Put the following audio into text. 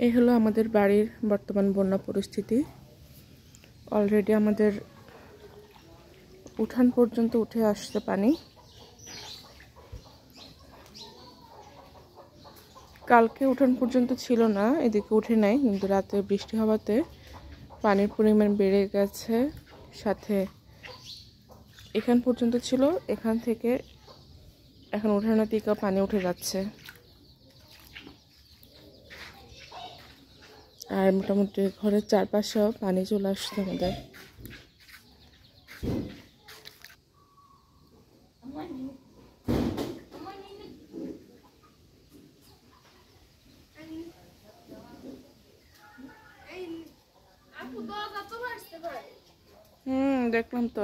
এই হলো আমাদের বাড়ির বর্তমান বন্যা পরিস্থিতি। অলরেডি আমাদের উঠান পর্যন্ত উঠে আসছে পানি। কালকে উঠান পর্যন্ত ছিল না, এদিকে উঠে নাই, কিন্তু রাতে বৃষ্টি হওয়াতে পানির পরিমাণ বেড়ে গেছে। সাথে এখান পর্যন্ত ছিল, এখান থেকে এখন উঠানের দিকে পানি উঠে যাচ্ছে। আর মোটামুটি ঘরের চারপাশেও পানি চলে আসছে আমাদের। দেখলাম তো।